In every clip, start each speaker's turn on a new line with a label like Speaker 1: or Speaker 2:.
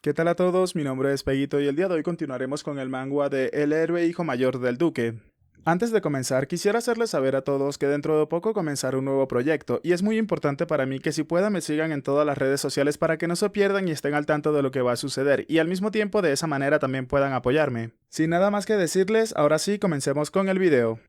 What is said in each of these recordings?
Speaker 1: ¿Qué tal a todos? Mi nombre es Peguito y el día de hoy continuaremos con el manga de El héroe hijo mayor del duque. Antes de comenzar, quisiera hacerles saber a todos que dentro de poco comenzará un nuevo proyecto y es muy importante para mí que si puedan me sigan en todas las redes sociales para que no se pierdan y estén al tanto de lo que va a suceder y al mismo tiempo de esa manera también puedan apoyarme. Sin nada más que decirles, ahora sí comencemos con el video.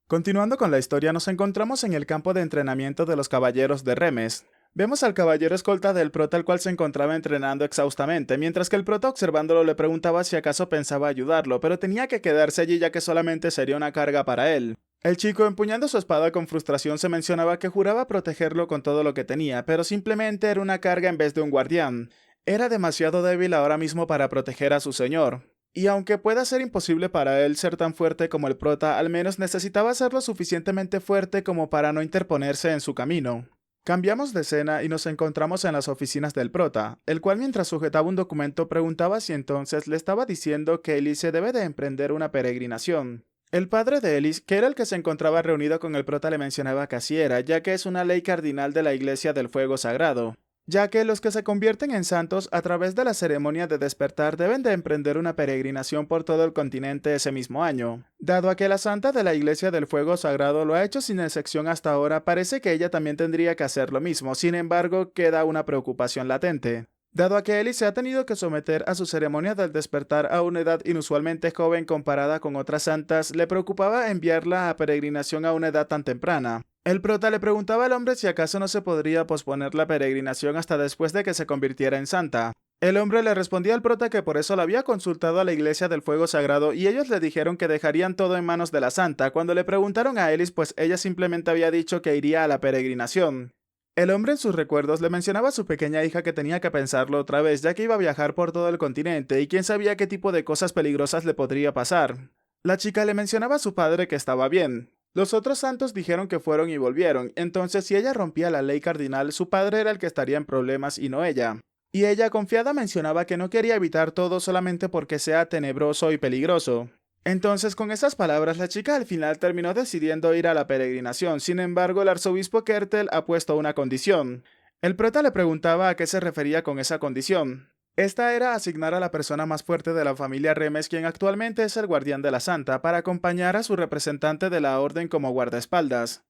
Speaker 1: Continuando con la historia, nos encontramos en el campo de entrenamiento de los caballeros de Remes. Vemos al caballero escolta del prota el cual se encontraba entrenando exhaustamente, mientras que el prota observándolo le preguntaba si acaso pensaba ayudarlo, pero tenía que quedarse allí ya que solamente sería una carga para él. El chico, empuñando su espada con frustración, se mencionaba que juraba protegerlo con todo lo que tenía, pero simplemente era una carga en vez de un guardián. Era demasiado débil ahora mismo para proteger a su señor. Y aunque pueda ser imposible para él ser tan fuerte como el prota, al menos necesitaba ser lo suficientemente fuerte como para no interponerse en su camino. Cambiamos de escena y nos encontramos en las oficinas del prota, el cual mientras sujetaba un documento preguntaba si entonces le estaba diciendo que Elise debe de emprender una peregrinación. El padre de Elise, que era el que se encontraba reunido con el prota, le mencionaba que así era, ya que es una ley cardinal de la Iglesia del Fuego Sagrado, ya que los que se convierten en santos a través de la ceremonia de despertar deben de emprender una peregrinación por todo el continente ese mismo año. Dado a que la santa de la Iglesia del Fuego Sagrado lo ha hecho sin excepción hasta ahora, parece que ella también tendría que hacer lo mismo, sin embargo queda una preocupación latente. Dado a que Ellie se ha tenido que someter a su ceremonia del despertar a una edad inusualmente joven comparada con otras santas, le preocupaba enviarla a peregrinación a una edad tan temprana. El prota le preguntaba al hombre si acaso no se podría posponer la peregrinación hasta después de que se convirtiera en santa. El hombre le respondía al prota que por eso lo había consultado a la Iglesia del Fuego Sagrado y ellos le dijeron que dejarían todo en manos de la santa. Cuando le preguntaron a Ellis, pues ella simplemente había dicho que iría a la peregrinación. El hombre en sus recuerdos le mencionaba a su pequeña hija que tenía que pensarlo otra vez, ya que iba a viajar por todo el continente y quién sabía qué tipo de cosas peligrosas le podría pasar. La chica le mencionaba a su padre que estaba bien. Los otros santos dijeron que fueron y volvieron, entonces si ella rompía la ley cardinal, su padre era el que estaría en problemas y no ella. Y ella confiada mencionaba que no quería evitar todo solamente porque sea tenebroso y peligroso. Entonces, con esas palabras, la chica al final terminó decidiendo ir a la peregrinación. Sin embargo, el arzobispo Kertel ha puesto una condición. El prota le preguntaba a qué se refería con esa condición. Esta era asignar a la persona más fuerte de la familia Remes, quien actualmente es el guardián de la santa, para acompañar a su representante de la orden como guardaespaldas.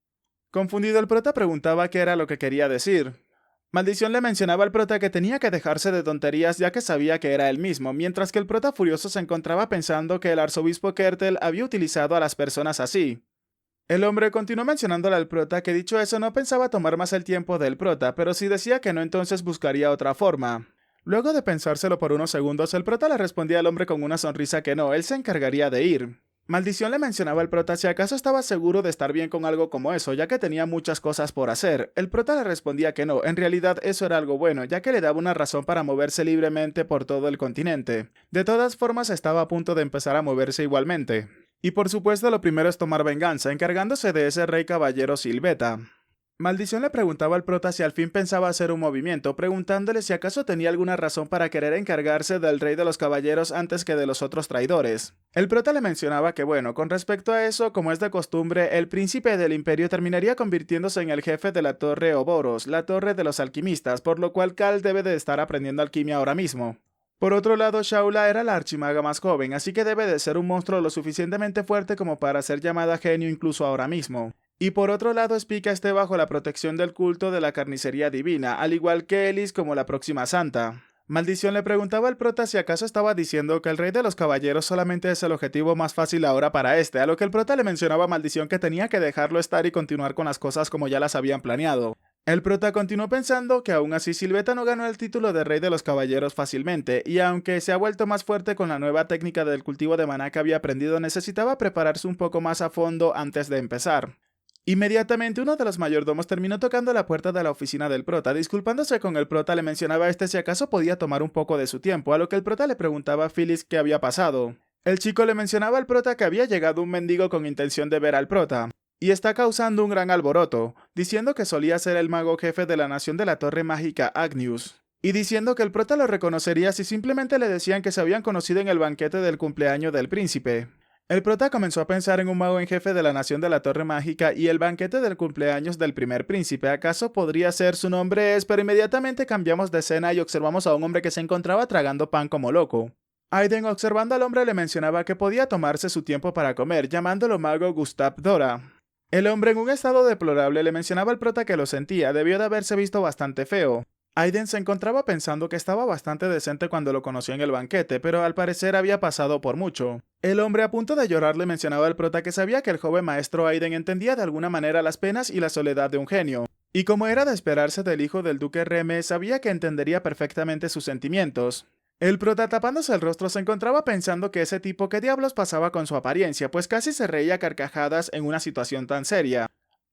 Speaker 1: Confundido, el prota preguntaba qué era lo que quería decir. Maldición le mencionaba al prota que tenía que dejarse de tonterías ya que sabía que era él mismo, mientras que el prota furioso se encontraba pensando que el arzobispo Kertel había utilizado a las personas así. El hombre continuó mencionándole al prota que dicho eso no pensaba tomar más el tiempo del prota, pero si decía que no entonces buscaría otra forma. Luego de pensárselo por unos segundos, el prota le respondía al hombre con una sonrisa que no, él se encargaría de ir. Maldición le mencionaba al prota si acaso estaba seguro de estar bien con algo como eso, ya que tenía muchas cosas por hacer. El prota le respondía que no, en realidad eso era algo bueno, ya que le daba una razón para moverse libremente por todo el continente. De todas formas, estaba a punto de empezar a moverse igualmente. Y por supuesto, lo primero es tomar venganza, encargándose de ese rey caballero Silveta. Maldición le preguntaba al prota si al fin pensaba hacer un movimiento, preguntándole si acaso tenía alguna razón para querer encargarse del rey de los caballeros antes que de los otros traidores. El prota le mencionaba que bueno, con respecto a eso, como es de costumbre, el príncipe del imperio terminaría convirtiéndose en el jefe de la torre Oboros, la torre de los alquimistas, por lo cual Cal debe de estar aprendiendo alquimia ahora mismo. Por otro lado, Shaula era la archimaga más joven, así que debe de ser un monstruo lo suficientemente fuerte como para ser llamada genio incluso ahora mismo. Y por otro lado, Spica esté bajo la protección del culto de la carnicería divina, al igual que Elis como la próxima santa. Maldición le preguntaba al prota si acaso estaba diciendo que el rey de los caballeros solamente es el objetivo más fácil ahora para este, a lo que el prota le mencionaba a Maldición que tenía que dejarlo estar y continuar con las cosas como ya las habían planeado. El prota continuó pensando que aún así Silveta no ganó el título de rey de los caballeros fácilmente, y aunque se ha vuelto más fuerte con la nueva técnica del cultivo de maná que había aprendido, necesitaba prepararse un poco más a fondo antes de empezar. Inmediatamente uno de los mayordomos terminó tocando la puerta de la oficina del prota. Disculpándose con el prota, le mencionaba a este si acaso podía tomar un poco de su tiempo, a lo que el prota le preguntaba a Phyllis qué había pasado. El chico le mencionaba al prota que había llegado un mendigo con intención de ver al prota, y está causando un gran alboroto, diciendo que solía ser el mago jefe de la nación de la Torre Mágica Agnius, y diciendo que el prota lo reconocería si simplemente le decían que se habían conocido en el banquete del cumpleaños del príncipe. El prota comenzó a pensar en un mago en jefe de la nación de la Torre Mágica y el banquete del cumpleaños del primer príncipe. ¿Acaso podría ser su nombre? Pero inmediatamente cambiamos de escena y observamos a un hombre que se encontraba tragando pan como loco. Aiden, observando al hombre, le mencionaba que podía tomarse su tiempo para comer, llamándolo mago Gustav Dora. El hombre, en un estado deplorable, le mencionaba al prota que lo sentía, debió de haberse visto bastante feo. Aiden se encontraba pensando que estaba bastante decente cuando lo conoció en el banquete, pero al parecer había pasado por mucho. El hombre, a punto de llorar, le mencionaba al prota que sabía que el joven maestro Aiden entendía de alguna manera las penas y la soledad de un genio. Y como era de esperarse del hijo del duque Reme, sabía que entendería perfectamente sus sentimientos. El prota, tapándose el rostro, se encontraba pensando que ese tipo qué diablos pasaba con su apariencia, pues casi se reía a carcajadas en una situación tan seria.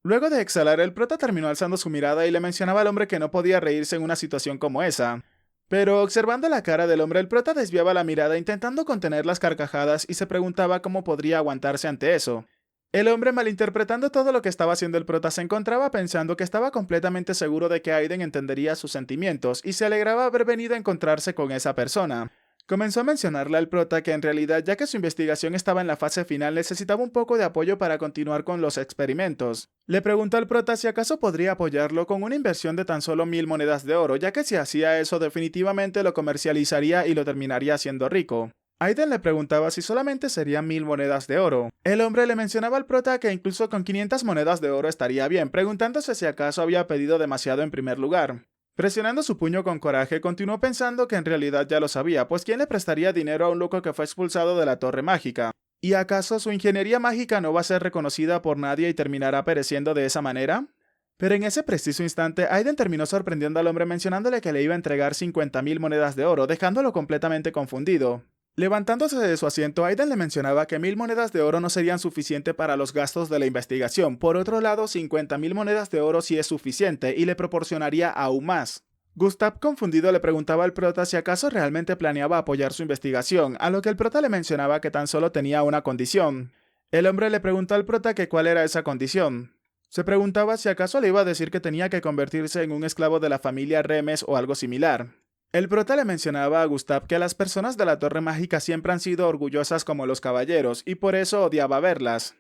Speaker 1: Luego de exhalar, el prota terminó alzando su mirada y le mencionaba al hombre que no podía reírse en una situación como esa. Pero observando la cara del hombre, el prota desviaba la mirada intentando contener las carcajadas y se preguntaba cómo podría aguantarse ante eso. El hombre, malinterpretando todo lo que estaba haciendo el prota, se encontraba pensando que estaba completamente seguro de que Aiden entendería sus sentimientos y se alegraba haber venido a encontrarse con esa persona. Comenzó a mencionarle al prota que en realidad, ya que su investigación estaba en la fase final, necesitaba un poco de apoyo para continuar con los experimentos. Le preguntó al prota si acaso podría apoyarlo con una inversión de tan solo 1000 monedas de oro, ya que si hacía eso definitivamente lo comercializaría y lo terminaría haciendo rico. Aiden le preguntaba si solamente serían 1000 monedas de oro. El hombre le mencionaba al prota que incluso con 500 monedas de oro estaría bien, preguntándose si acaso había pedido demasiado en primer lugar. Presionando su puño con coraje, continuó pensando que en realidad ya lo sabía, pues ¿quién le prestaría dinero a un loco que fue expulsado de la Torre Mágica? ¿Y acaso su ingeniería mágica no va a ser reconocida por nadie y terminará pereciendo de esa manera? Pero en ese preciso instante, Aiden terminó sorprendiendo al hombre mencionándole que le iba a entregar 50.000 monedas de oro, dejándolo completamente confundido. Levantándose de su asiento, Aiden le mencionaba que 1000 monedas de oro no serían suficiente para los gastos de la investigación. Por otro lado, 50.000 monedas de oro sí es suficiente y le proporcionaría aún más. Gustav, confundido, le preguntaba al prota si acaso realmente planeaba apoyar su investigación, a lo que el prota le mencionaba que tan solo tenía una condición. El hombre le preguntó al prota que cuál era esa condición. Se preguntaba si acaso le iba a decir que tenía que convertirse en un esclavo de la familia Remes o algo similar. El prota le mencionaba a Gustav que las personas de la Torre Mágica siempre han sido orgullosas como los caballeros, y por eso odiaba verlas.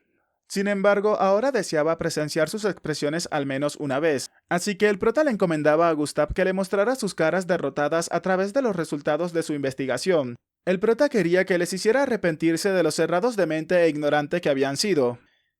Speaker 1: Sin embargo, ahora deseaba presenciar sus expresiones al menos una vez, así que el prota le encomendaba a Gustav que le mostrara sus caras derrotadas a través de los resultados de su investigación. El prota quería que les hiciera arrepentirse de los cerrados de mente e ignorante que habían sido.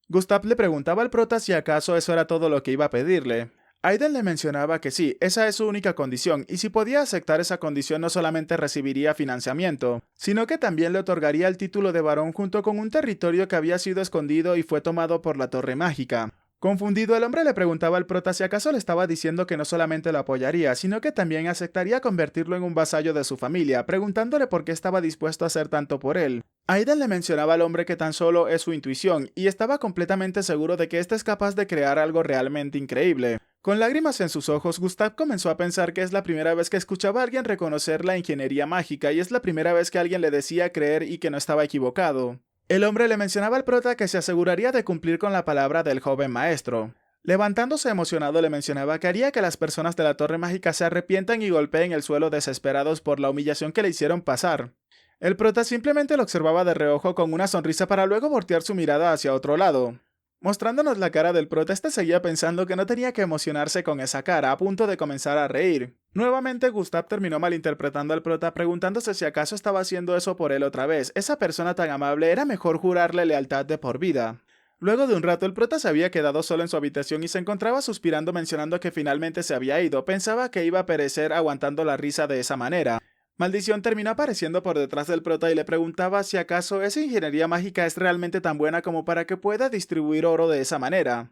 Speaker 1: Gustav le preguntaba al prota si acaso eso era todo lo que iba a pedirle. Aiden le mencionaba que sí, esa es su única condición, y si podía aceptar esa condición no solamente recibiría financiamiento, sino que también le otorgaría el título de varón junto con un territorio que había sido escondido y fue tomado por la Torre Mágica. Confundido, el hombre le preguntaba al prota si acaso le estaba diciendo que no solamente lo apoyaría, sino que también aceptaría convertirlo en un vasallo de su familia, preguntándole por qué estaba dispuesto a hacer tanto por él. Aiden le mencionaba al hombre que tan solo es su intuición, y estaba completamente seguro de que éste es capaz de crear algo realmente increíble. Con lágrimas en sus ojos, Gustav comenzó a pensar que es la primera vez que escuchaba a alguien reconocer la ingeniería mágica, y es la primera vez que alguien le decía creer y que no estaba equivocado. El hombre le mencionaba al prota que se aseguraría de cumplir con la palabra del joven maestro. Levantándose emocionado, le mencionaba que haría que las personas de la Torre Mágica se arrepientan y golpeen el suelo desesperados por la humillación que le hicieron pasar. El prota simplemente lo observaba de reojo con una sonrisa para luego voltear su mirada hacia otro lado. Mostrándonos la cara del prota, este seguía pensando que no tenía que emocionarse con esa cara, a punto de comenzar a reír. Nuevamente, Gustav terminó malinterpretando al prota, preguntándose si acaso estaba haciendo eso por él otra vez. Esa persona tan amable, era mejor jurarle lealtad de por vida. Luego de un rato, el prota se había quedado solo en su habitación y se encontraba suspirando mencionando que finalmente se había ido. Pensaba que iba a perecer aguantando la risa de esa manera. Maldición terminó apareciendo por detrás del prota y le preguntaba si acaso esa ingeniería mágica es realmente tan buena como para que pueda distribuir oro de esa manera.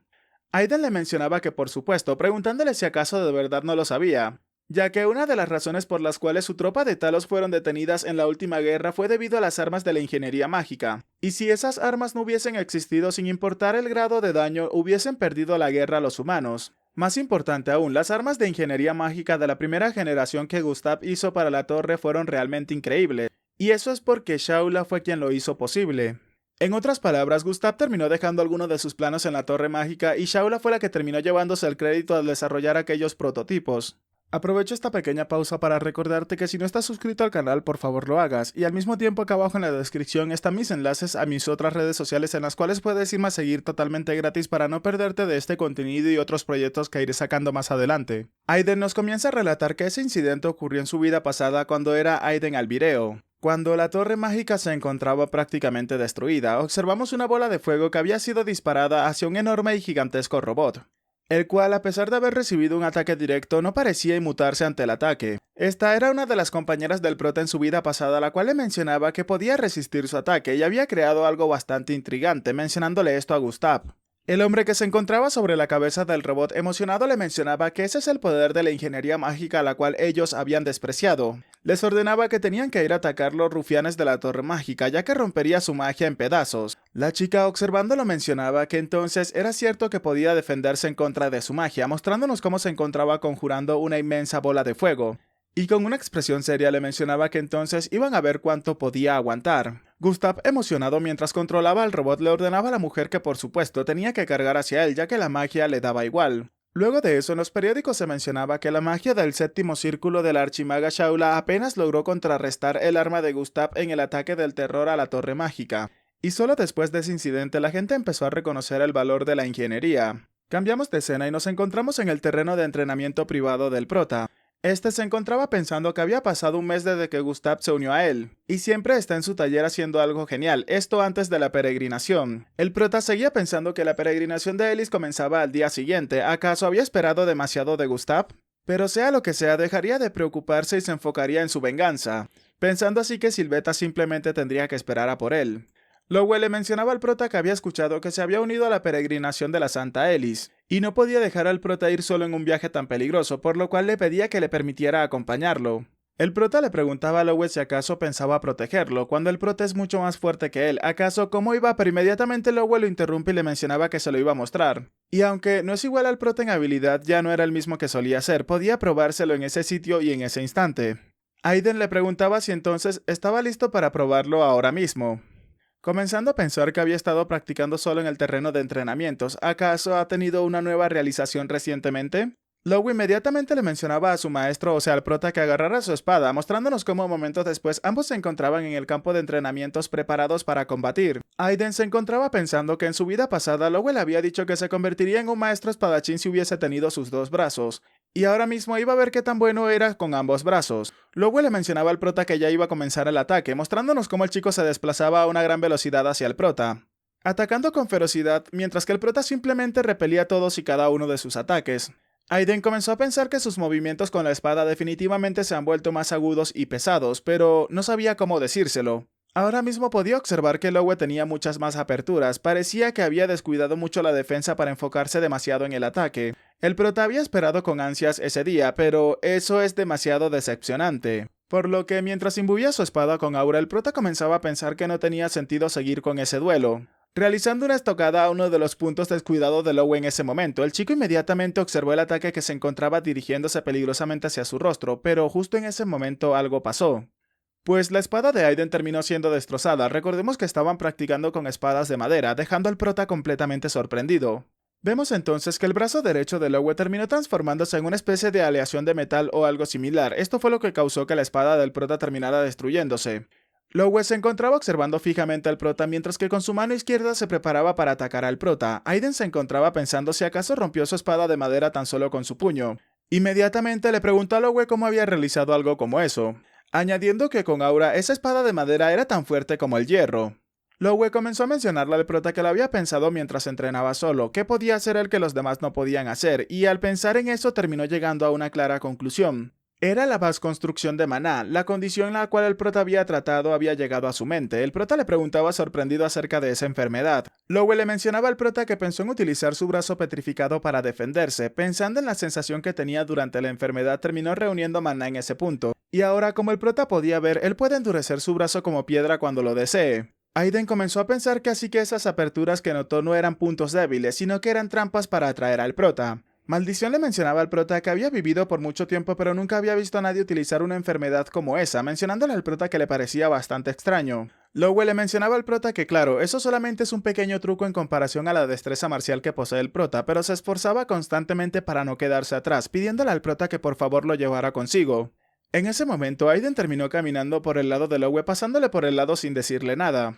Speaker 1: Aiden le mencionaba que por supuesto, preguntándole si acaso de verdad no lo sabía, ya que una de las razones por las cuales su tropa de Talos fueron detenidas en la última guerra fue debido a las armas de la ingeniería mágica, y si esas armas no hubiesen existido sin importar el grado de daño, hubiesen perdido la guerra los humanos. Más importante aún, las armas de ingeniería mágica de la primera generación que Gustav hizo para la torre fueron realmente increíbles, y eso es porque Shaula fue quien lo hizo posible. En otras palabras, Gustav terminó dejando algunos de sus planos en la torre mágica y Shaula fue la que terminó llevándose el crédito al desarrollar aquellos prototipos. Aprovecho esta pequeña pausa para recordarte que si no estás suscrito al canal, por favor lo hagas, y al mismo tiempo acá abajo en la descripción están mis enlaces a mis otras redes sociales en las cuales puedes irme a seguir totalmente gratis para no perderte de este contenido y otros proyectos que iré sacando más adelante. Aiden nos comienza a relatar que ese incidente ocurrió en su vida pasada cuando era Aiden Albireo. Cuando la torre mágica se encontraba prácticamente destruida, observamos una bola de fuego que había sido disparada hacia un enorme y gigantesco robot, el cual, a pesar de haber recibido un ataque directo, no parecía inmutarse ante el ataque. Esta era una de las compañeras del prota en su vida pasada, la cual le mencionaba que podía resistir su ataque y había creado algo bastante intrigante, mencionándole esto a Gustav. El hombre que se encontraba sobre la cabeza del robot emocionado le mencionaba que ese es el poder de la ingeniería mágica a la cual ellos habían despreciado. Les ordenaba que tenían que ir a atacar los rufianes de la torre mágica, ya que rompería su magia en pedazos. La chica, observándolo, mencionaba que entonces era cierto que podía defenderse en contra de su magia, mostrándonos cómo se encontraba conjurando una inmensa bola de fuego. Y con una expresión seria le mencionaba que entonces iban a ver cuánto podía aguantar. Gustav, emocionado mientras controlaba al robot, le ordenaba a la mujer que por supuesto tenía que cargar hacia él, ya que la magia le daba igual. Luego de eso, en los periódicos se mencionaba que la magia del séptimo círculo de la archimaga Shaula apenas logró contrarrestar el arma de Gustav en el ataque del terror a la torre mágica. Y solo después de ese incidente la gente empezó a reconocer el valor de la ingeniería. Cambiamos de escena y nos encontramos en el terreno de entrenamiento privado del prota. Este se encontraba pensando que había pasado un mes desde que Gustav se unió a él, y siempre está en su taller haciendo algo genial, esto antes de la peregrinación. El prota seguía pensando que la peregrinación de Ellis comenzaba al día siguiente. ¿Acaso había esperado demasiado de Gustav? Pero sea lo que sea, dejaría de preocuparse y se enfocaría en su venganza, pensando así que Sylvetta simplemente tendría que esperar a por él. Lowell le mencionaba al prota que había escuchado que se había unido a la peregrinación de la Santa Ellis, y no podía dejar al prota ir solo en un viaje tan peligroso, por lo cual le pedía que le permitiera acompañarlo. El prota le preguntaba a Lowell si acaso pensaba protegerlo, cuando el prota es mucho más fuerte que él. ¿Acaso cómo iba? Pero inmediatamente Lowell lo interrumpe y le mencionaba que se lo iba a mostrar. Y aunque no es igual al prota en habilidad, ya no era el mismo que solía ser, podía probárselo en ese sitio y en ese instante. Aiden le preguntaba si entonces estaba listo para probarlo ahora mismo. Comenzando a pensar que había estado practicando solo en el terreno de entrenamientos, ¿acaso ha tenido una nueva realización recientemente? Lowe inmediatamente le mencionaba a su maestro, o sea al prota, que agarrara su espada, mostrándonos cómo momentos después ambos se encontraban en el campo de entrenamientos preparados para combatir. Aiden se encontraba pensando que en su vida pasada Lowe le había dicho que se convertiría en un maestro espadachín si hubiese tenido sus dos brazos, y ahora mismo iba a ver qué tan bueno era con ambos brazos. Lowe le mencionaba al prota que ya iba a comenzar el ataque, mostrándonos cómo el chico se desplazaba a una gran velocidad hacia el prota, atacando con ferocidad, mientras que el prota simplemente repelía todos y cada uno de sus ataques. Aiden comenzó a pensar que sus movimientos con la espada definitivamente se han vuelto más agudos y pesados, pero no sabía cómo decírselo. Ahora mismo podía observar que Lowe tenía muchas más aperturas, parecía que había descuidado mucho la defensa para enfocarse demasiado en el ataque. El prota había esperado con ansias ese día, pero eso es demasiado decepcionante. Por lo que mientras imbuía su espada con aura, el prota comenzaba a pensar que no tenía sentido seguir con ese duelo. Realizando una estocada a uno de los puntos descuidados de Lowe en ese momento, el chico inmediatamente observó el ataque que se encontraba dirigiéndose peligrosamente hacia su rostro, pero justo en ese momento algo pasó. Pues la espada de Aiden terminó siendo destrozada. Recordemos que estaban practicando con espadas de madera, dejando al prota completamente sorprendido. Vemos entonces que el brazo derecho de Lowe terminó transformándose en una especie de aleación de metal o algo similar. Esto fue lo que causó que la espada del prota terminara destruyéndose. Lowe se encontraba observando fijamente al prota mientras que con su mano izquierda se preparaba para atacar al prota. Aiden se encontraba pensando si acaso rompió su espada de madera tan solo con su puño. Inmediatamente le preguntó a Lowe cómo había realizado algo como eso, añadiendo que con aura esa espada de madera era tan fuerte como el hierro. Lowe comenzó a mencionarle al prota que lo había pensado mientras entrenaba solo, que podía hacer el que los demás no podían hacer, y al pensar en eso terminó llegando a una clara conclusión. Era la vasconstrucción de maná, la condición en la cual el prota había tratado había llegado a su mente. El prota le preguntaba sorprendido acerca de esa enfermedad. Lowe le mencionaba al prota que pensó en utilizar su brazo petrificado para defenderse. Pensando en la sensación que tenía durante la enfermedad, terminó reuniendo maná en ese punto. Y ahora, como el prota podía ver, él puede endurecer su brazo como piedra cuando lo desee. Aiden comenzó a pensar que así que esas aperturas que notó no eran puntos débiles, sino que eran trampas para atraer al prota. Maldición le mencionaba al prota que había vivido por mucho tiempo pero nunca había visto a nadie utilizar una enfermedad como esa, mencionándole al prota que le parecía bastante extraño. Lowe le mencionaba al prota que claro, eso solamente es un pequeño truco en comparación a la destreza marcial que posee el prota, pero se esforzaba constantemente para no quedarse atrás, pidiéndole al prota que por favor lo llevara consigo. En ese momento, Aiden terminó caminando por el lado de Lowe pasándole por el lado sin decirle nada.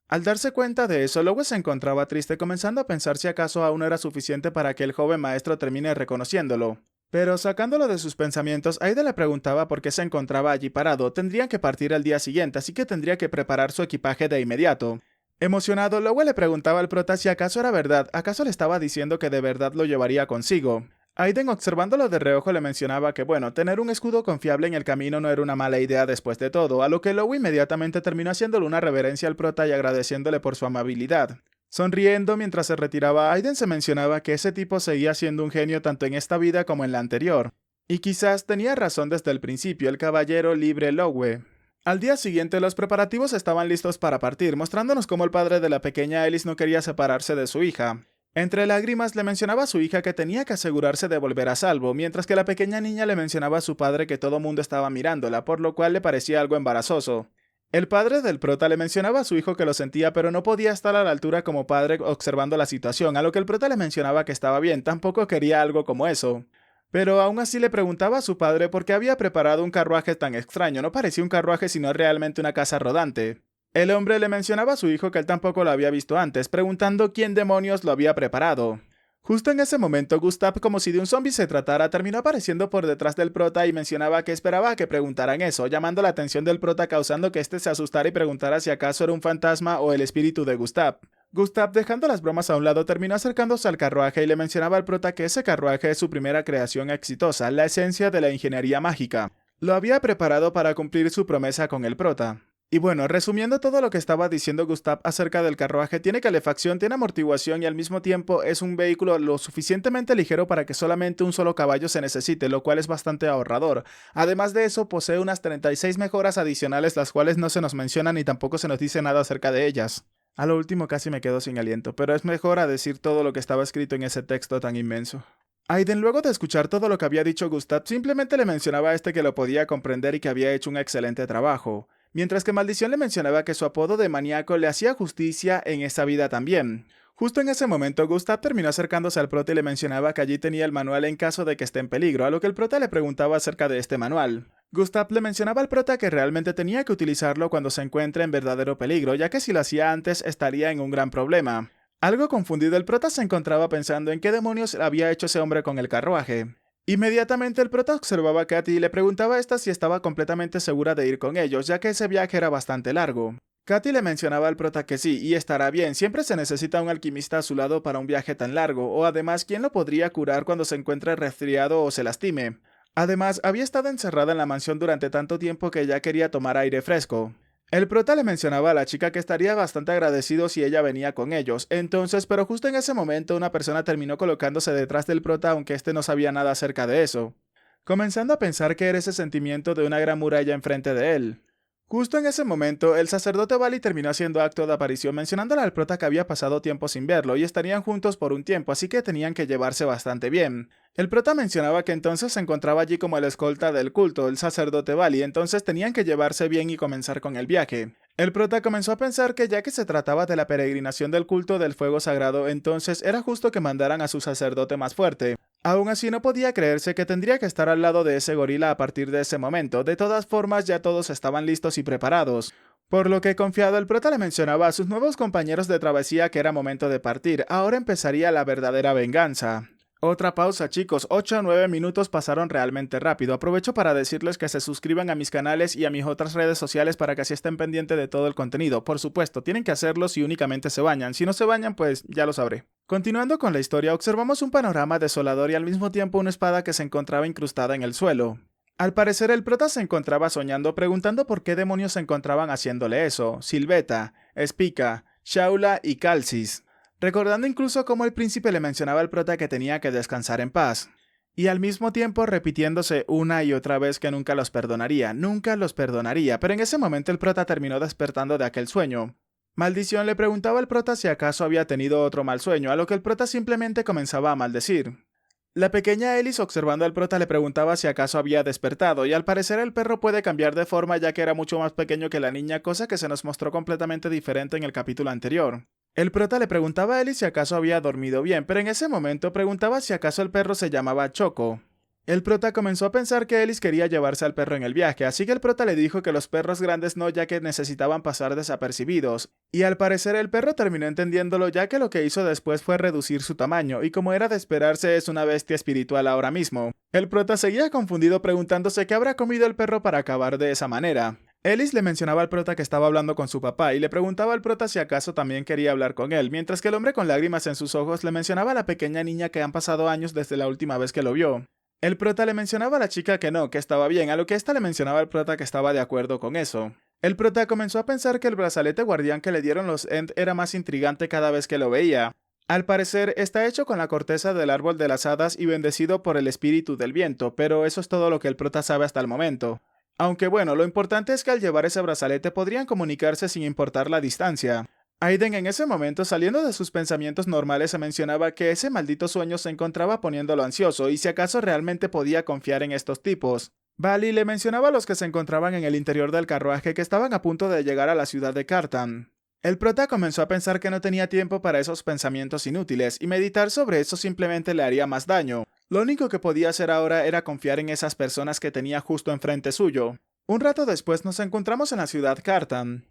Speaker 1: Al darse cuenta de eso, Lowe se encontraba triste, comenzando a pensar si acaso aún no era suficiente para que el joven maestro termine reconociéndolo. Pero sacándolo de sus pensamientos, Aiden le preguntaba por qué se encontraba allí parado. Tendrían que partir al día siguiente, así que tendría que preparar su equipaje de inmediato. Emocionado, Lowe le preguntaba al prota si acaso era verdad, acaso le estaba diciendo que de verdad lo llevaría consigo. Aiden, observándolo de reojo, le mencionaba que bueno, tener un escudo confiable en el camino no era una mala idea después de todo, a lo que Lowe inmediatamente terminó haciéndole una reverencia al prota y agradeciéndole por su amabilidad. Sonriendo mientras se retiraba, Aiden se mencionaba que ese tipo seguía siendo un genio tanto en esta vida como en la anterior. Y quizás tenía razón desde el principio el caballero libre Lowe. Al día siguiente los preparativos estaban listos para partir, mostrándonos cómo el padre de la pequeña Alice no quería separarse de su hija. Entre lágrimas le mencionaba a su hija que tenía que asegurarse de volver a salvo, mientras que la pequeña niña le mencionaba a su padre que todo mundo estaba mirándola, por lo cual le parecía algo embarazoso. El padre del prota le mencionaba a su hijo que lo sentía, pero no podía estar a la altura como padre observando la situación, a lo que el prota le mencionaba que estaba bien, tampoco quería algo como eso. Pero aún así le preguntaba a su padre por qué había preparado un carruaje tan extraño, no parecía un carruaje sino realmente una casa rodante. El hombre le mencionaba a su hijo que él tampoco lo había visto antes, preguntando quién demonios lo había preparado. Justo en ese momento, Gustav, como si de un zombie se tratara, terminó apareciendo por detrás del prota y mencionaba que esperaba a que preguntaran eso, llamando la atención del prota causando que éste se asustara y preguntara si acaso era un fantasma o el espíritu de Gustav. Gustav, dejando las bromas a un lado, terminó acercándose al carruaje y le mencionaba al prota que ese carruaje es su primera creación exitosa, la esencia de la ingeniería mágica. Lo había preparado para cumplir su promesa con el prota. Y bueno, resumiendo todo lo que estaba diciendo Gustav acerca del carruaje, tiene calefacción, tiene amortiguación y al mismo tiempo es un vehículo lo suficientemente ligero para que solamente un solo caballo se necesite, lo cual es bastante ahorrador. Además de eso, posee unas 36 mejoras adicionales, las cuales no se nos mencionan ni tampoco se nos dice nada acerca de ellas. A lo último casi me quedo sin aliento, pero es mejor a decir todo lo que estaba escrito en ese texto tan inmenso. Aiden, luego de escuchar todo lo que había dicho Gustav, simplemente le mencionaba a este que lo podía comprender y que había hecho un excelente trabajo. Mientras que Maldición le mencionaba que su apodo de maníaco le hacía justicia en esa vida también. Justo en ese momento, Gustav terminó acercándose al prota y le mencionaba que allí tenía el manual en caso de que esté en peligro, a lo que el prota le preguntaba acerca de este manual. Gustav le mencionaba al prota que realmente tenía que utilizarlo cuando se encuentre en verdadero peligro, ya que si lo hacía antes estaría en un gran problema. Algo confundido, el prota se encontraba pensando en qué demonios había hecho ese hombre con el carruaje. Inmediatamente el prota observaba a Katy y le preguntaba a esta si estaba completamente segura de ir con ellos, ya que ese viaje era bastante largo. Katy le mencionaba al prota que sí, y estará bien, siempre se necesita un alquimista a su lado para un viaje tan largo, o además, ¿quién lo podría curar cuando se encuentre resfriado o se lastime? Además, había estado encerrada en la mansión durante tanto tiempo que ya quería tomar aire fresco. El prota le mencionaba a la chica que estaría bastante agradecido si ella venía con ellos, entonces, pero justo en ese momento una persona terminó colocándose detrás del prota aunque este no sabía nada acerca de eso, comenzando a pensar que era ese sentimiento de una gran muralla enfrente de él. Justo en ese momento, el sacerdote Vali terminó haciendo acto de aparición mencionándole al prota que había pasado tiempo sin verlo y estarían juntos por un tiempo, así que tenían que llevarse bastante bien. El prota mencionaba que entonces se encontraba allí como el escolta del culto, el sacerdote Vali, entonces tenían que llevarse bien y comenzar con el viaje. El prota comenzó a pensar que ya que se trataba de la peregrinación del culto del fuego sagrado, entonces era justo que mandaran a su sacerdote más fuerte. Aún así no podía creerse que tendría que estar al lado de ese gorila a partir de ese momento, de todas formas ya todos estaban listos y preparados. Por lo que confiado el prota le mencionaba a sus nuevos compañeros de travesía que era momento de partir, ahora empezaría la verdadera venganza. Otra pausa chicos, 8 o 9 minutos pasaron realmente rápido. Aprovecho para decirles que se suscriban a mis canales y a mis otras redes sociales para que así estén pendientes de todo el contenido. Por supuesto, tienen que hacerlo si únicamente se bañan. Si no se bañan, pues ya lo sabré. Continuando con la historia, observamos un panorama desolador y al mismo tiempo una espada que se encontraba incrustada en el suelo. Al parecer el prota se encontraba soñando preguntando por qué demonios se encontraban haciéndole eso. Silveta, Spica, Shaula y Calcis. Recordando incluso cómo el príncipe le mencionaba al prota que tenía que descansar en paz. Y al mismo tiempo repitiéndose una y otra vez que nunca los perdonaría, pero en ese momento el prota terminó despertando de aquel sueño. Maldición le preguntaba al prota si acaso había tenido otro mal sueño, a lo que el prota simplemente comenzaba a maldecir. La pequeña Ellis, observando al prota, le preguntaba si acaso había despertado, y al parecer el perro puede cambiar de forma ya que era mucho más pequeño que la niña, cosa que se nos mostró completamente diferente en el capítulo anterior. El prota le preguntaba a Ellis si acaso había dormido bien, pero en ese momento preguntaba si acaso el perro se llamaba Choco. El prota comenzó a pensar que Ellis quería llevarse al perro en el viaje, así que el prota le dijo que los perros grandes no, ya que necesitaban pasar desapercibidos, y al parecer el perro terminó entendiéndolo, ya que lo que hizo después fue reducir su tamaño, y como era de esperarse es una bestia espiritual ahora mismo. El prota seguía confundido preguntándose qué habrá comido el perro para acabar de esa manera. Ellis le mencionaba al prota que estaba hablando con su papá y le preguntaba al prota si acaso también quería hablar con él, mientras que el hombre con lágrimas en sus ojos le mencionaba a la pequeña niña que han pasado años desde la última vez que lo vio. El prota le mencionaba a la chica que no, que estaba bien, a lo que ésta le mencionaba al prota que estaba de acuerdo con eso. El prota comenzó a pensar que el brazalete guardián que le dieron los End era más intrigante cada vez que lo veía. Al parecer, está hecho con la corteza del árbol de las hadas y bendecido por el espíritu del viento, pero eso es todo lo que el prota sabe hasta el momento. Aunque bueno, lo importante es que al llevar ese brazalete podrían comunicarse sin importar la distancia. Aiden en ese momento, saliendo de sus pensamientos normales, se mencionaba que ese maldito sueño se encontraba poniéndolo ansioso y si acaso realmente podía confiar en estos tipos. Vali le mencionaba a los que se encontraban en el interior del carruaje que estaban a punto de llegar a la ciudad de Cartan. El prota comenzó a pensar que no tenía tiempo para esos pensamientos inútiles y meditar sobre eso simplemente le haría más daño. Lo único que podía hacer ahora era confiar en esas personas que tenía justo enfrente suyo. Un rato después nos encontramos en la ciudad Cartan.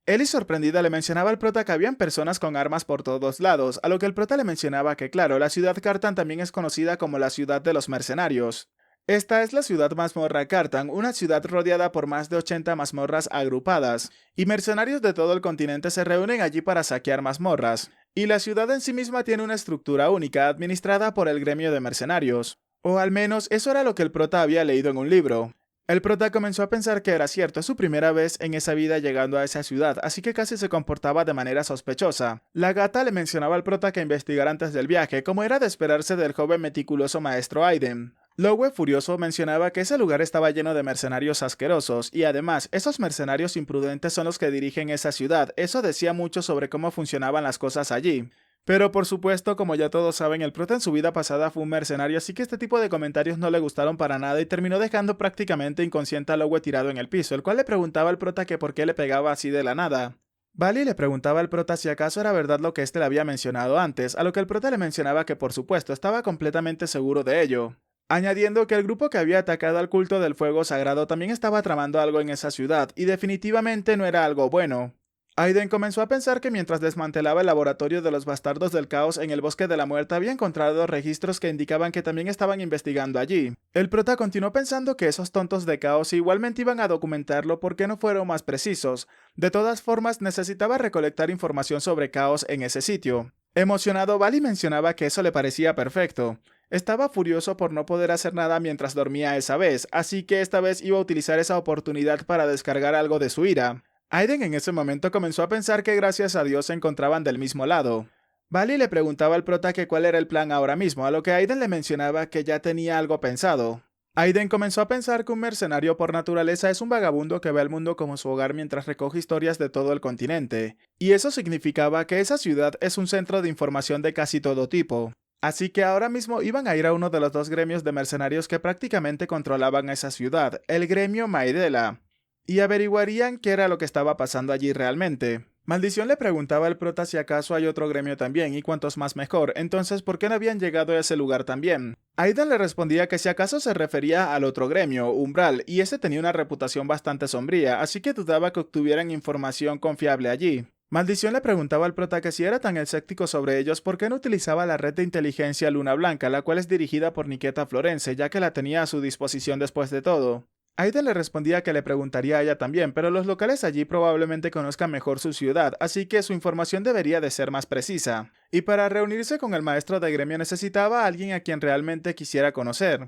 Speaker 1: Ellie, sorprendida, le mencionaba al prota que habían personas con armas por todos lados, a lo que el prota le mencionaba que claro, la ciudad Cartan también es conocida como la ciudad de los mercenarios. Esta es la ciudad mazmorra Cartan, una ciudad rodeada por más de 80 mazmorras agrupadas, y mercenarios de todo el continente se reúnen allí para saquear mazmorras. Y la ciudad en sí misma tiene una estructura única administrada por el gremio de mercenarios. O al menos eso era lo que el prota había leído en un libro. El prota comenzó a pensar que era cierto, es su primera vez en esa vida llegando a esa ciudad, así que casi se comportaba de manera sospechosa. La gata le mencionaba al prota que investigara antes del viaje, como era de esperarse del joven meticuloso maestro Aiden. Lowe, furioso, mencionaba que ese lugar estaba lleno de mercenarios asquerosos, y además, esos mercenarios imprudentes son los que dirigen esa ciudad, eso decía mucho sobre cómo funcionaban las cosas allí. Pero por supuesto, como ya todos saben, el prota en su vida pasada fue un mercenario, así que este tipo de comentarios no le gustaron para nada y terminó dejando prácticamente inconsciente a Lowe tirado en el piso, el cual le preguntaba al prota que por qué le pegaba así de la nada. Vali le preguntaba al prota si acaso era verdad lo que éste le había mencionado antes, a lo que el prota le mencionaba que por supuesto estaba completamente seguro de ello, añadiendo que el grupo que había atacado al culto del fuego sagrado también estaba tramando algo en esa ciudad, y definitivamente no era algo bueno. Aiden comenzó a pensar que mientras desmantelaba el laboratorio de los bastardos del caos en el bosque de la muerte había encontrado registros que indicaban que también estaban investigando allí. El prota continuó pensando que esos tontos de caos igualmente iban a documentarlo porque no fueron más precisos. De todas formas, necesitaba recolectar información sobre caos en ese sitio. Emocionado, Vali mencionaba que eso le parecía perfecto. Estaba furioso por no poder hacer nada mientras dormía esa vez, así que esta vez iba a utilizar esa oportunidad para descargar algo de su ira. Aiden en ese momento comenzó a pensar que gracias a Dios se encontraban del mismo lado. Vali le preguntaba al prota que cuál era el plan ahora mismo, a lo que Aiden le mencionaba que ya tenía algo pensado. Aiden comenzó a pensar que un mercenario por naturaleza es un vagabundo que ve al mundo como su hogar mientras recoge historias de todo el continente, y eso significaba que esa ciudad es un centro de información de casi todo tipo. Así que ahora mismo iban a ir a uno de los dos gremios de mercenarios que prácticamente controlaban esa ciudad, el gremio Maedela, y averiguarían qué era lo que estaba pasando allí realmente. Maldición le preguntaba al prota si acaso hay otro gremio también, y cuantos más mejor, entonces ¿por qué no habían llegado a ese lugar también? Aiden le respondía que si acaso se refería al otro gremio, Umbral, y ese tenía una reputación bastante sombría, así que dudaba que obtuvieran información confiable allí. Maldición le preguntaba al prota que si era tan escéptico sobre ellos, ¿por qué no utilizaba la red de inteligencia Luna Blanca, la cual es dirigida por Niketa Florence, ya que la tenía a su disposición después de todo? Aiden le respondía que le preguntaría a ella también, pero los locales allí probablemente conozcan mejor su ciudad, así que su información debería de ser más precisa. Y para reunirse con el maestro de gremio necesitaba a alguien a quien realmente quisiera conocer.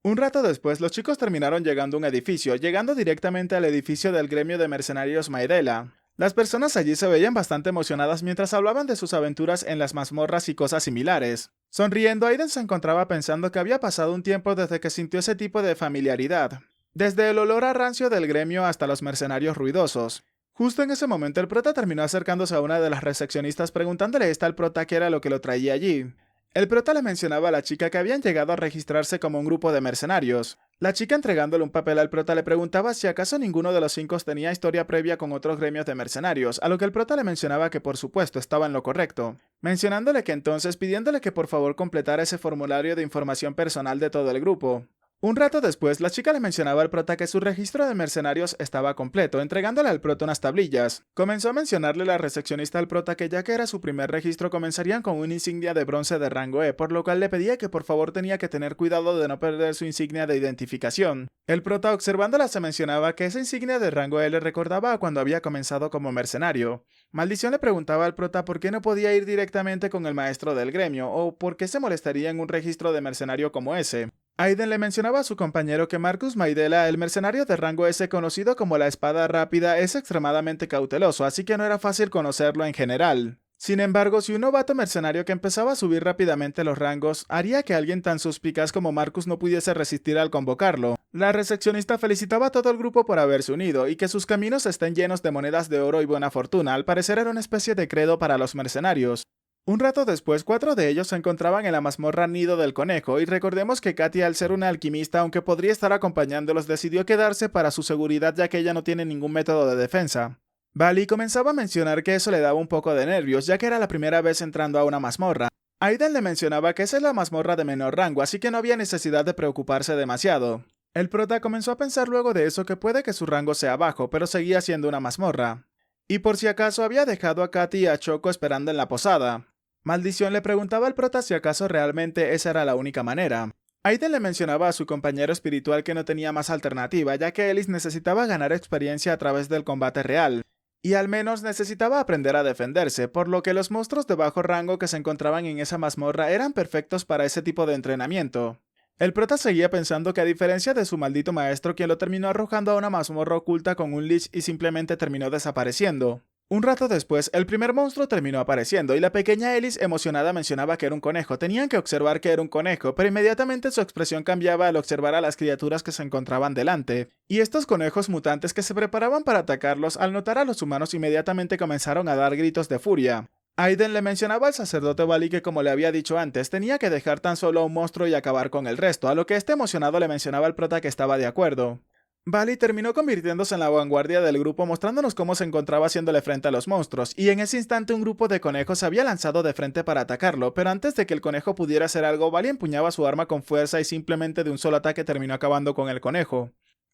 Speaker 1: Un rato después, los chicos terminaron llegando a un edificio, llegando directamente al edificio del gremio de mercenarios Maedela. Las personas allí se veían bastante emocionadas mientras hablaban de sus aventuras en las mazmorras y cosas similares. Sonriendo, Aiden se encontraba pensando que había pasado un tiempo desde que sintió ese tipo de familiaridad. Desde el olor a rancio del gremio hasta los mercenarios ruidosos. Justo en ese momento el prota terminó acercándose a una de las recepcionistas preguntándole esta al prota qué era lo que lo traía allí. El prota le mencionaba a la chica que habían llegado a registrarse como un grupo de mercenarios. La chica entregándole un papel al prota le preguntaba si acaso ninguno de los 5 tenía historia previa con otros gremios de mercenarios, a lo que el prota le mencionaba que por supuesto estaba en lo correcto, mencionándole que entonces pidiéndole que por favor completara ese formulario de información personal de todo el grupo. Un rato después, la chica le mencionaba al prota que su registro de mercenarios estaba completo, entregándole al prota unas tablillas. Comenzó a mencionarle la recepcionista al prota que ya que era su primer registro comenzarían con una insignia de bronce de rango E, por lo cual le pedía que por favor tenía que tener cuidado de no perder su insignia de identificación. El prota observándola se mencionaba que esa insignia de rango E le recordaba a cuando había comenzado como mercenario. Maldición le preguntaba al prota por qué no podía ir directamente con el maestro del gremio, o por qué se molestaría en un registro de mercenario como ese. Aiden le mencionaba a su compañero que Marcus Maidela, el mercenario de rango S conocido como la espada rápida, es extremadamente cauteloso, así que no era fácil conocerlo en general. Sin embargo, si un novato mercenario que empezaba a subir rápidamente los rangos haría que alguien tan suspicaz como Marcus no pudiese resistir al convocarlo. La recepcionista felicitaba a todo el grupo por haberse unido y que sus caminos estén llenos de monedas de oro y buena fortuna, al parecer era una especie de credo para los mercenarios. Un rato después, 4 de ellos se encontraban en la mazmorra Nido del Conejo, y recordemos que Katy, al ser una alquimista, aunque podría estar acompañándolos, decidió quedarse para su seguridad ya que ella no tiene ningún método de defensa. Bali comenzaba a mencionar que eso le daba un poco de nervios, ya que era la primera vez entrando a una mazmorra. Aiden le mencionaba que esa es la mazmorra de menor rango, así que no había necesidad de preocuparse demasiado. El prota comenzó a pensar luego de eso que puede que su rango sea bajo, pero seguía siendo una mazmorra. Y por si acaso había dejado a Katy y a Choco esperando en la posada. Maldición le preguntaba al prota si acaso realmente esa era la única manera. Aiden le mencionaba a su compañero espiritual que no tenía más alternativa, ya que Ellis necesitaba ganar experiencia a través del combate real, y al menos necesitaba aprender a defenderse, por lo que los monstruos de bajo rango que se encontraban en esa mazmorra eran perfectos para ese tipo de entrenamiento. El prota seguía pensando que a diferencia de su maldito maestro, quien lo terminó arrojando a una mazmorra oculta con un lich y simplemente terminó desapareciendo. Un rato después, el primer monstruo terminó apareciendo y la pequeña Ellis emocionada mencionaba que era un conejo. Tenían que observar que era un conejo, pero inmediatamente su expresión cambiaba al observar a las criaturas que se encontraban delante. Y estos conejos mutantes que se preparaban para atacarlos, al notar a los humanos inmediatamente comenzaron a dar gritos de furia. Aiden le mencionaba al sacerdote Bali que, como le había dicho antes, tenía que dejar tan solo a un monstruo y acabar con el resto, a lo que este emocionado le mencionaba al prota que estaba de acuerdo. Bali terminó convirtiéndose en la vanguardia del grupo mostrándonos cómo se encontraba haciéndole frente a los monstruos, y en ese instante un grupo de conejos se había lanzado de frente para atacarlo, pero antes de que el conejo pudiera hacer algo, Bali empuñaba su arma con fuerza y simplemente de un solo ataque terminó acabando con el conejo.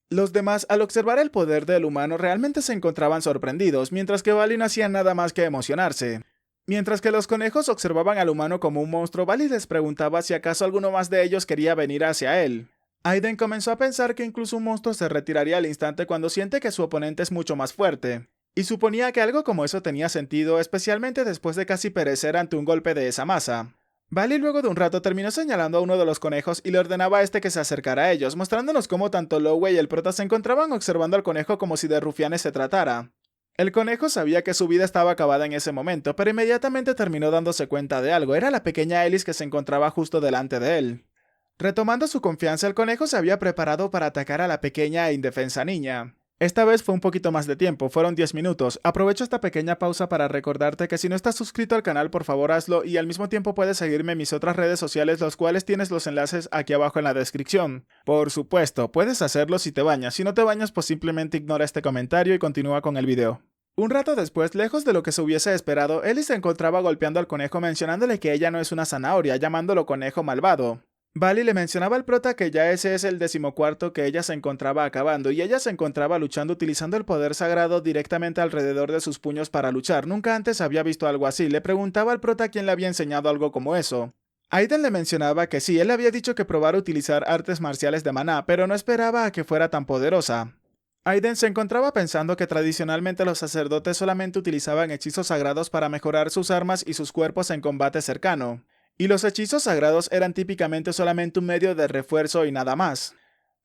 Speaker 1: Los demás, al observar el poder del humano, realmente se encontraban sorprendidos, mientras que Bali no hacía nada más que emocionarse. Mientras que los conejos observaban al humano como un monstruo, Bali les preguntaba si acaso alguno más de ellos quería venir hacia él. Aiden comenzó a pensar que incluso un monstruo se retiraría al instante cuando siente que su oponente es mucho más fuerte, y suponía que algo como eso tenía sentido, especialmente después de casi perecer ante un golpe de esa masa. Bali luego de un rato terminó señalando a uno de los conejos y le ordenaba a este que se acercara a ellos, mostrándonos cómo tanto Lowe y el prota se encontraban observando al conejo como si de rufianes se tratara. El conejo sabía que su vida estaba acabada en ese momento, pero inmediatamente terminó dándose cuenta de algo. Era la pequeña Ellis que se encontraba justo delante de él. Retomando su confianza, el conejo se había preparado para atacar a la pequeña e indefensa niña. Esta vez fue un poquito más de tiempo, fueron 10 minutos. Aprovecho esta pequeña pausa para recordarte que si no estás suscrito al canal, por favor hazlo, y al mismo tiempo puedes seguirme en mis otras redes sociales, los cuales tienes los enlaces aquí abajo en la descripción. Por supuesto, puedes hacerlo si te bañas. Si no te bañas, pues simplemente ignora este comentario y continúa con el video. Un rato después, lejos de lo que se hubiese esperado, Ellie se encontraba golpeando al conejo mencionándole que ella no es una zanahoria, llamándolo conejo malvado. Bali le mencionaba al prota que ya ese es el 14º que ella se encontraba acabando, y ella se encontraba luchando utilizando el poder sagrado directamente alrededor de sus puños para luchar. Nunca antes había visto algo así. Le preguntaba al prota quién le había enseñado algo como eso. Aiden le mencionaba que sí, él le había dicho que probara utilizar artes marciales de maná, pero no esperaba a que fuera tan poderosa. Aiden se encontraba pensando que tradicionalmente los sacerdotes solamente utilizaban hechizos sagrados para mejorar sus armas y sus cuerpos en combate cercano. Y los hechizos sagrados eran típicamente solamente un medio de refuerzo y nada más.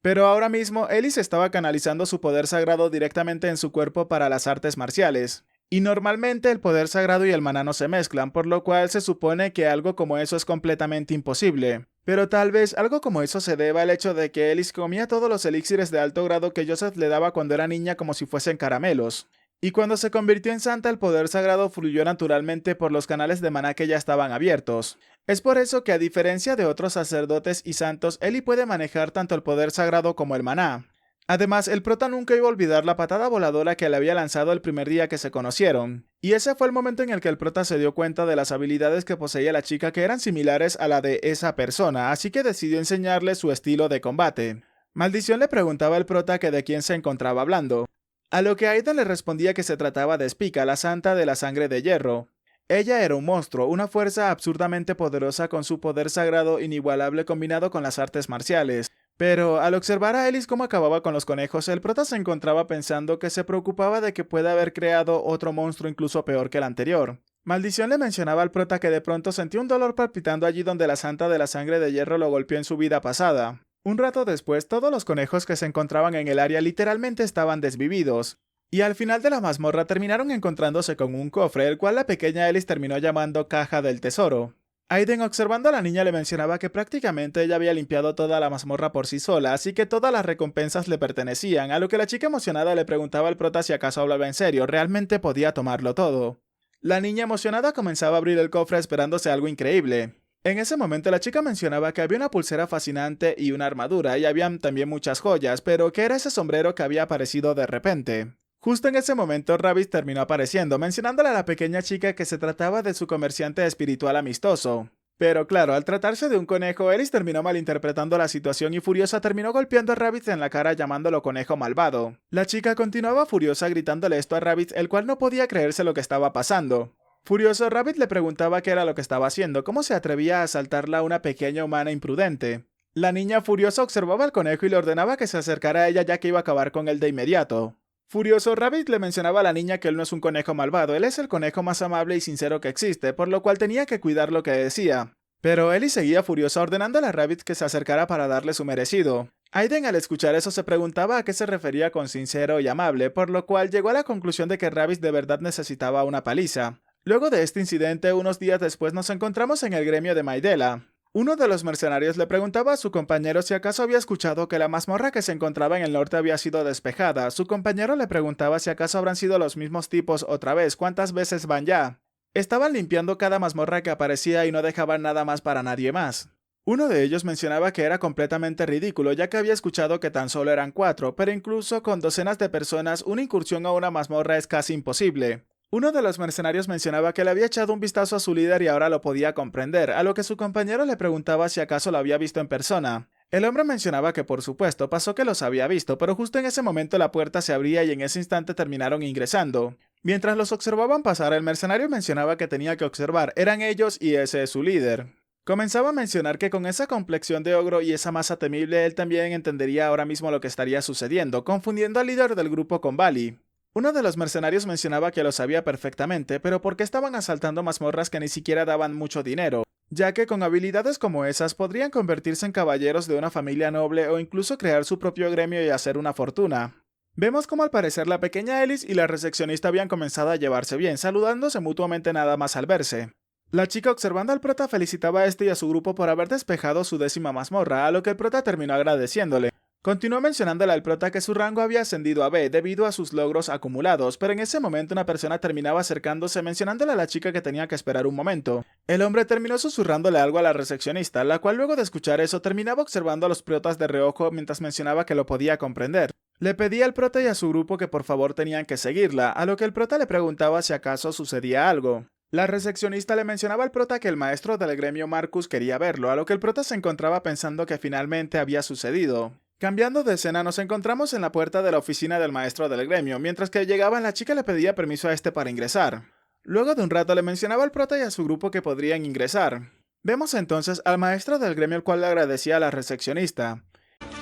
Speaker 1: Pero ahora mismo, Ellis estaba canalizando su poder sagrado directamente en su cuerpo para las artes marciales. Y normalmente el poder sagrado y el maná no se mezclan, por lo cual se supone que algo como eso es completamente imposible. Pero tal vez algo como eso se deba al hecho de que Ellis comía todos los elixires de alto grado que Joseph le daba cuando era niña como si fuesen caramelos. y cuando se convirtió en santa el poder sagrado fluyó naturalmente por los canales de maná que ya estaban abiertos. Es por eso que a diferencia de otros sacerdotes y santos, Ellie puede manejar tanto el poder sagrado como el maná. Además, el prota nunca iba a olvidar la patada voladora que le había lanzado el primer día que se conocieron, y ese fue el momento en el que el prota se dio cuenta de las habilidades que poseía la chica que eran similares a la de esa persona, así que decidió enseñarle su estilo de combate. Maldición le preguntaba al prota que de quién se encontraba hablando, a lo que Aiden le respondía que se trataba de Spica, la santa de la sangre de hierro. Ella era un monstruo, una fuerza absurdamente poderosa con su poder sagrado inigualable combinado con las artes marciales. Pero al observar a Ellis cómo acababa con los conejos, el prota se encontraba pensando que se preocupaba de que pueda haber creado otro monstruo incluso peor que el anterior. Maldición le mencionaba al prota que de pronto sentía un dolor palpitando allí donde la santa de la sangre de hierro lo golpeó en su vida pasada. Un rato después, todos los conejos que se encontraban en el área literalmente estaban desvividos. Y al final de la mazmorra terminaron encontrándose con un cofre, el cual la pequeña Ellis terminó llamando Caja del Tesoro. Aiden, observando a la niña, le mencionaba que prácticamente ella había limpiado toda la mazmorra por sí sola, así que todas las recompensas le pertenecían, a lo que la chica emocionada le preguntaba al prota si acaso hablaba en serio, realmente podía tomarlo todo. La niña emocionada comenzaba a abrir el cofre esperándose algo increíble. En ese momento la chica mencionaba que había una pulsera fascinante y una armadura, y habían también muchas joyas, pero que era ese sombrero que había aparecido de repente. Justo en ese momento, Rabbit terminó apareciendo, mencionándole a la pequeña chica que se trataba de su comerciante espiritual amistoso. Pero claro, al tratarse de un conejo, Ellis terminó malinterpretando la situación y furiosa terminó golpeando a Rabbit en la cara llamándolo conejo malvado. La chica continuaba furiosa gritándole esto a Rabbit, el cual no podía creerse lo que estaba pasando. Furioso, Rabbit le preguntaba qué era lo que estaba haciendo, cómo se atrevía a asaltarla a una pequeña humana imprudente. La niña furiosa observaba al conejo y le ordenaba que se acercara a ella ya que iba a acabar con él de inmediato. Furioso, Rabbit le mencionaba a la niña que él no es un conejo malvado, él es el conejo más amable y sincero que existe, por lo cual tenía que cuidar lo que decía. Pero Ellie seguía furiosa ordenándole a Rabbit que se acercara para darle su merecido. Aiden al escuchar eso se preguntaba a qué se refería con sincero y amable, por lo cual llegó a la conclusión de que Rabbit de verdad necesitaba una paliza. Luego de este incidente, unos días después nos encontramos en el gremio de Maidela. Uno de los mercenarios le preguntaba a su compañero si acaso había escuchado que la mazmorra que se encontraba en el norte había sido despejada. Su compañero le preguntaba si acaso habrán sido los mismos tipos otra vez, ¿cuántas veces van ya? Estaban limpiando cada mazmorra que aparecía y no dejaban nada más para nadie más. Uno de ellos mencionaba que era completamente ridículo ya que había escuchado que tan solo eran 4, pero incluso con docenas de personas una incursión a una mazmorra es casi imposible. Uno de los mercenarios mencionaba que le había echado un vistazo a su líder y ahora lo podía comprender, a lo que su compañero le preguntaba si acaso lo había visto en persona. El hombre mencionaba que por supuesto pasó que los había visto, pero justo en ese momento la puerta se abría y en ese instante terminaron ingresando. Mientras los observaban pasar, el mercenario mencionaba que tenía que observar, eran ellos y ese es su líder. Comenzaba a mencionar que con esa complexión de ogro y esa masa temible él también entendería ahora mismo lo que estaría sucediendo, confundiendo al líder del grupo con Bali. Uno de los mercenarios mencionaba que lo sabía perfectamente, pero ¿por qué estaban asaltando mazmorras que ni siquiera daban mucho dinero? Ya que con habilidades como esas podrían convertirse en caballeros de una familia noble o incluso crear su propio gremio y hacer una fortuna. Vemos como al parecer la pequeña Ellis y la recepcionista habían comenzado a llevarse bien, saludándose mutuamente nada más al verse. La chica observando al prota felicitaba a este y a su grupo por haber despejado su 10ª mazmorra, a lo que el prota terminó agradeciéndole. Continuó mencionándole al prota que su rango había ascendido a B debido a sus logros acumulados, pero en ese momento una persona terminaba acercándose mencionándole a la chica que tenía que esperar un momento. El hombre terminó susurrándole algo a la recepcionista, la cual luego de escuchar eso terminaba observando a los protas de reojo mientras mencionaba que lo podía comprender. Le pedía al prota y a su grupo que por favor tenían que seguirla, a lo que el prota le preguntaba si acaso sucedía algo. La recepcionista le mencionaba al prota que el maestro del gremio Marcus quería verlo, a lo que el prota se encontraba pensando que finalmente había sucedido. Cambiando de escena, nos encontramos en la puerta de la oficina del maestro del gremio. Mientras que llegaban, la chica le pedía permiso a este para ingresar. Luego de un rato le mencionaba al prota y a su grupo que podrían ingresar. Vemos entonces al maestro del gremio, el cual le agradecía a la recepcionista.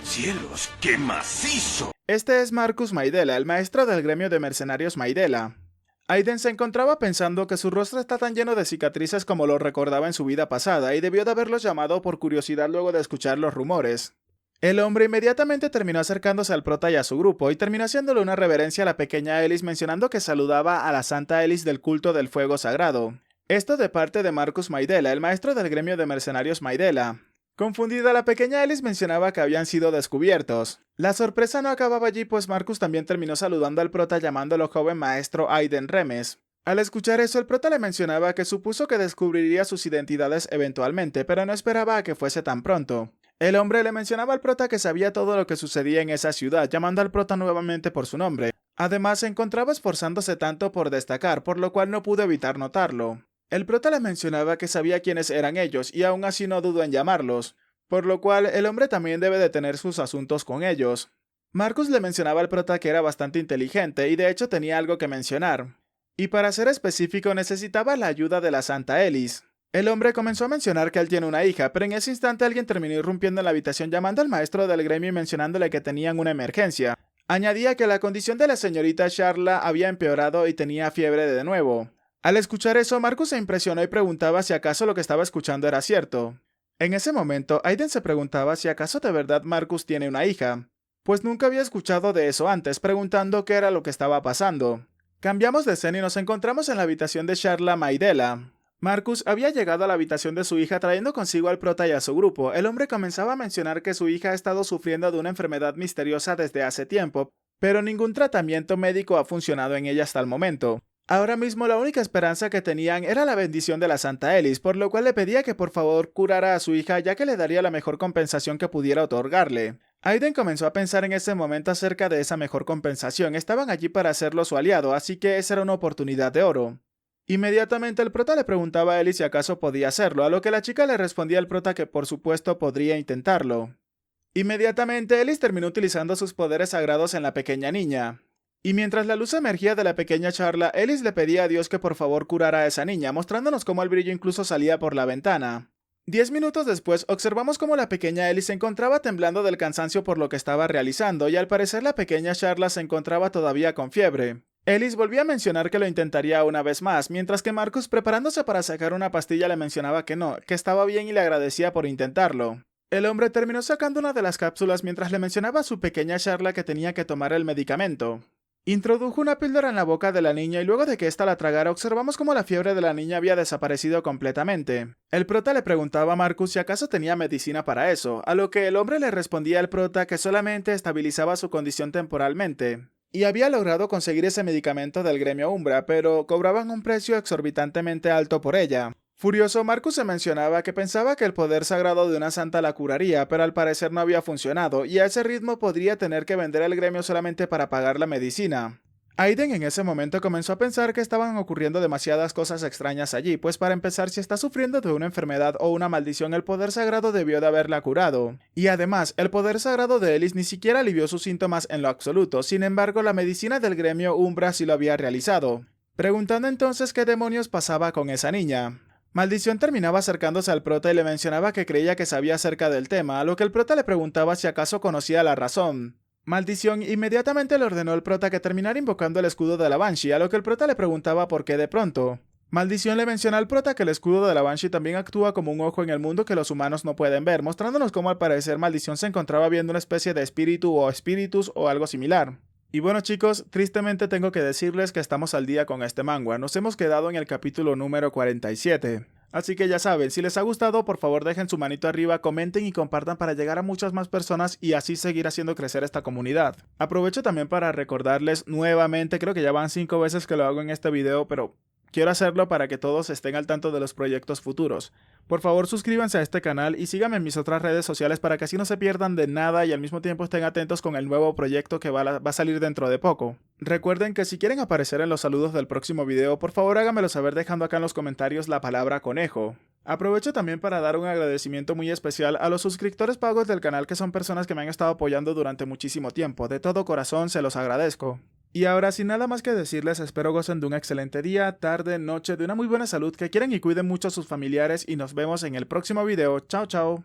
Speaker 2: ¡Cielos, qué macizo!
Speaker 1: Este es Marcus Maidela, el maestro del gremio de mercenarios Maidela. Aiden se encontraba pensando que su rostro está tan lleno de cicatrices como lo recordaba en su vida pasada y debió de haberlos llamado por curiosidad luego de escuchar los rumores. El hombre inmediatamente terminó acercándose al prota y a su grupo y terminó haciéndole una reverencia a la pequeña Ellis mencionando que saludaba a la Santa Ellis del culto del fuego sagrado. Esto de parte de Marcus Maidela, el maestro del gremio de mercenarios Maidela. Confundida, la pequeña Ellis mencionaba que habían sido descubiertos. La sorpresa no acababa allí, pues Marcus también terminó saludando al prota llamándolo joven maestro Aiden Remes. Al escuchar eso, el prota le mencionaba que supuso que descubriría sus identidades eventualmente, pero no esperaba a que fuese tan pronto. El hombre le mencionaba al prota que sabía todo lo que sucedía en esa ciudad, llamando al prota nuevamente por su nombre. Además, se encontraba esforzándose tanto por destacar, por lo cual no pudo evitar notarlo. El prota le mencionaba que sabía quiénes eran ellos, y aún así no dudó en llamarlos, por lo cual el hombre también debe de tener sus asuntos con ellos. Marcus le mencionaba al prota que era bastante inteligente, y de hecho tenía algo que mencionar. Y para ser específico necesitaba la ayuda de la Santa Ellis. El hombre comenzó a mencionar que él tiene una hija, pero en ese instante alguien terminó irrumpiendo en la habitación llamando al maestro del gremio y mencionándole que tenían una emergencia. Añadía que la condición de la señorita Sharla había empeorado y tenía fiebre de nuevo. Al escuchar eso, Marcus se impresionó y preguntaba si acaso lo que estaba escuchando era cierto. En ese momento, Aiden se preguntaba si acaso de verdad Marcus tiene una hija, pues nunca había escuchado de eso antes, preguntando qué era lo que estaba pasando. Cambiamos de escena y nos encontramos en la habitación de Sharla Maidela. Marcus había llegado a la habitación de su hija trayendo consigo al prota y a su grupo. El hombre comenzaba a mencionar que su hija ha estado sufriendo de una enfermedad misteriosa desde hace tiempo, pero ningún tratamiento médico ha funcionado en ella hasta el momento. Ahora mismo la única esperanza que tenían era la bendición de la Santa Ellis, por lo cual le pedía que por favor curara a su hija ya que le daría la mejor compensación que pudiera otorgarle. Aiden comenzó a pensar en ese momento acerca de esa mejor compensación. Estaban allí para hacerlo su aliado, así que esa era una oportunidad de oro. Inmediatamente el prota le preguntaba a Ellie si acaso podía hacerlo, a lo que la chica le respondía al prota que por supuesto podría intentarlo. Inmediatamente Ellis terminó utilizando sus poderes sagrados en la pequeña niña. Y mientras la luz emergía de la pequeña Charla, Ellis le pedía a Dios que por favor curara a esa niña, mostrándonos cómo el brillo incluso salía por la ventana. 10 minutos después, observamos cómo la pequeña Ellis se encontraba temblando del cansancio por lo que estaba realizando, y al parecer la pequeña Charla se encontraba todavía con fiebre. Ellis volvió a mencionar que lo intentaría una vez más, mientras que Marcus, preparándose para sacar una pastilla, le mencionaba que no, que estaba bien y le agradecía por intentarlo. El hombre terminó sacando una de las cápsulas mientras le mencionaba a su pequeña Charla que tenía que tomar el medicamento. Introdujo una píldora en la boca de la niña y luego de que ésta la tragara observamos cómo la fiebre de la niña había desaparecido completamente. El prota le preguntaba a Marcus si acaso tenía medicina para eso, a lo que el hombre le respondía al prota que solamente estabilizaba su condición temporalmente. Y había logrado conseguir ese medicamento del gremio Umbra, pero cobraban un precio exorbitantemente alto por ella. Furioso, Marcus se mencionaba que pensaba que el poder sagrado de una santa la curaría, pero al parecer no había funcionado, y a ese ritmo podría tener que vender el gremio solamente para pagar la medicina. Aiden en ese momento comenzó a pensar que estaban ocurriendo demasiadas cosas extrañas allí, pues para empezar, si está sufriendo de una enfermedad o una maldición, el poder sagrado debió de haberla curado. Y además, el poder sagrado de Ellis ni siquiera alivió sus síntomas en lo absoluto, sin embargo, la medicina del gremio Umbra sí lo había realizado. Preguntando entonces qué demonios pasaba con esa niña. Maldición terminaba acercándose al prota y le mencionaba que creía que sabía acerca del tema, a lo que el prota le preguntaba si acaso conocía la razón. Maldición inmediatamente le ordenó al prota que terminara invocando el escudo de la Banshee, a lo que el prota le preguntaba por qué de pronto. Maldición le menciona al prota que el escudo de la Banshee también actúa como un ojo en el mundo que los humanos no pueden ver, mostrándonos cómo al parecer Maldición se encontraba viendo una especie de espíritu o espíritus o algo similar. Y bueno chicos, tristemente tengo que decirles que estamos al día con este manga, nos hemos quedado en el capítulo número 47. Así que ya saben, si les ha gustado, por favor dejen su manito arriba, comenten y compartan para llegar a muchas más personas y así seguir haciendo crecer esta comunidad. Aprovecho también para recordarles nuevamente, creo que ya van 5 veces que lo hago en este video, pero quiero hacerlo para que todos estén al tanto de los proyectos futuros. Por favor suscríbanse a este canal y síganme en mis otras redes sociales para que así no se pierdan de nada y al mismo tiempo estén atentos con el nuevo proyecto que va a salir dentro de poco. Recuerden que si quieren aparecer en los saludos del próximo video, por favor háganmelo saber dejando acá en los comentarios la palabra conejo. Aprovecho también para dar un agradecimiento muy especial a los suscriptores pagos del canal que son personas que me han estado apoyando durante muchísimo tiempo, de todo corazón se los agradezco. Y ahora sin nada más que decirles, espero gocen de un excelente día, tarde, noche, de una muy buena salud, que quieren y cuiden mucho a sus familiares y nos vemos en el próximo video. Chao chao.